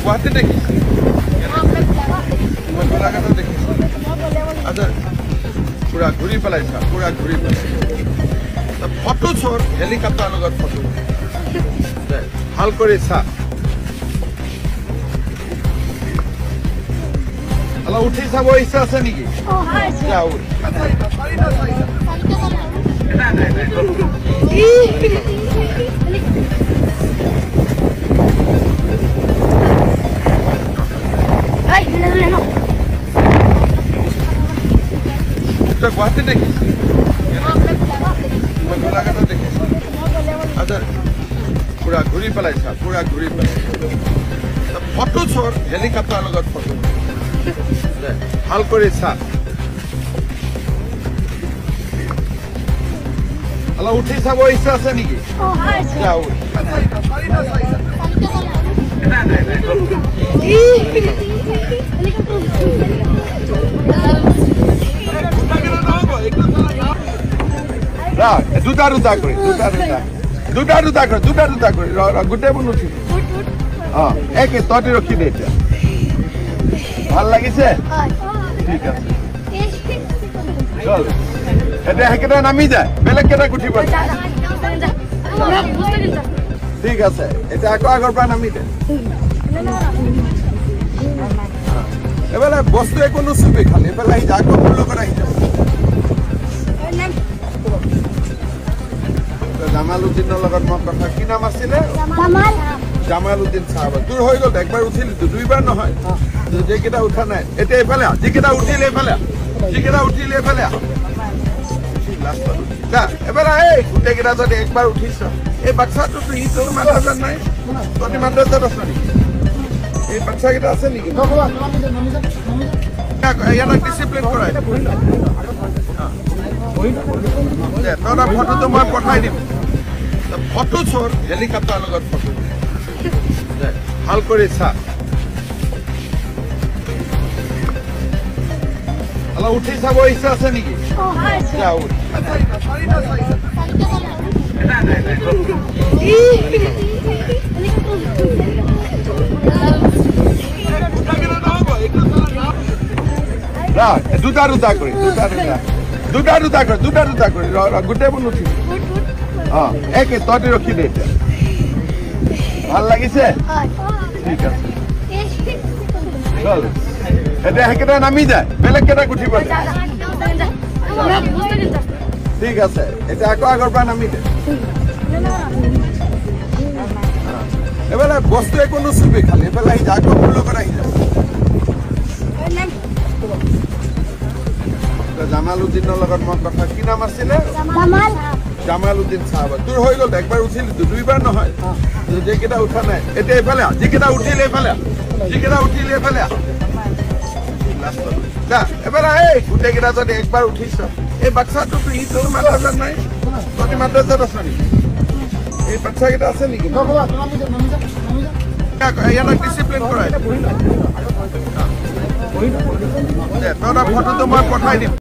গুৱাহাটী দেখিছে মই গোলাঘাটত দেখিছো আচ্ছা পুৰা ঘূৰি পেলাইছা পুৰা ঘূৰি পেলাইছা ফটো চোৰ হেলিকপ্টাৰ লগত ফটো ভাল কৰি চা অলপ উঠি চাব ইচ্ছা আছে নেকি গুৱাহাটী দেখিছে মই গোলাঘাটত দেখিছো আচ্ছা পুৰা ঘূৰি পেলাইছা পুৰা ঘূৰি পেলাইছা ফটো চোৰ হেলিকপ্টাৰ লগত ফটো ভাল কৰি চা অলপ উঠি চাব ইচ্ছা আছে নেকি দুটা দুটা কৰি গোটেইবোৰ নুঠিব একে তহঁতি ৰখি দে এতিয়া ভাল লাগিছে ঠিক আছে চল এতিয়া সেইকেইটা নামি যায় বেলেগ কেইটা উঠিব ঠিক আছে এতিয়া আকৌ আগৰ পৰা নামি দে এইফালে বস্তু একো নুচুবি খালি এইফালে আহি যা আকৌ মোৰ লগত আহি যাব জামালুদ্দিনৰ লগত মই কথা কি নাম আছিলে জামালুদ্দিন চাহাব তোৰ হৈ গ'ল একবাৰ উঠিলি দুইবাৰ নহয় যিকেইটা উঠা নাই এতিয়া এইফালে যিকেইটা উঠিলে এইফালে যিকেইটা উঠিলে এইফালে এবাৰ এই গোটেইকেইটা যদি একবাৰ উঠিছ এই বাচ্চাটো তোৰ মাদ্ৰাজাত নাই তহঁতি মাদ্ৰাজাত আছ নেকি এই বাচ্চাকেইটা আছে নেকি ইয়াত ডিচিপ্লিন কৰাই তহঁতৰ ফটোটো মই পঠাই দিম ফটো চোৰ হেলিকপ্টাৰ লগত ফটো ভাল কৰি চা অলপ উঠি চাব ইচ্ছা আছে নেকি দুটা দুটা কৰি গোটেইবোৰ নুঠিব একে তহঁতি ৰখি দে এতিয়া ভাল লাগিছে ঠিক আছে চল এতিয়া সেইকেইটা নামি যায় বেলেগ কেইটা উঠিব ঠিক আছে এতিয়া আকৌ আগৰ পৰা নামি দে এইফালে বস্তু একো নুচুবি খালি এইফালে আহি যা আকৌ মোৰ লগত আহি যাব জামালুদ্দিনৰ লগত মই কথা কি নাম আছিলে জামালুদ্দিন চাহাব তোৰ হৈ গ'ল একবাৰ উঠিলি দুইবাৰ নহয় যিকেইটা উঠা নাই এতিয়া এইফালে যিকেইটা উঠিলে এইফালে যিকেইটা উঠিলে এইফালে এবাৰ এই গোটেইকেইটা যদি একবাৰ উঠিছ এই বাচ্চাটো তোৰ মাদ্ৰাজাত নাই তহঁতি মাদ্ৰাজাত আছ নেকি এই বাচ্চাকেইটা আছে নেকি ইয়াত ডিচিপ্লিন কৰাই তহঁতৰ ফটোটো মই পঠাই দিম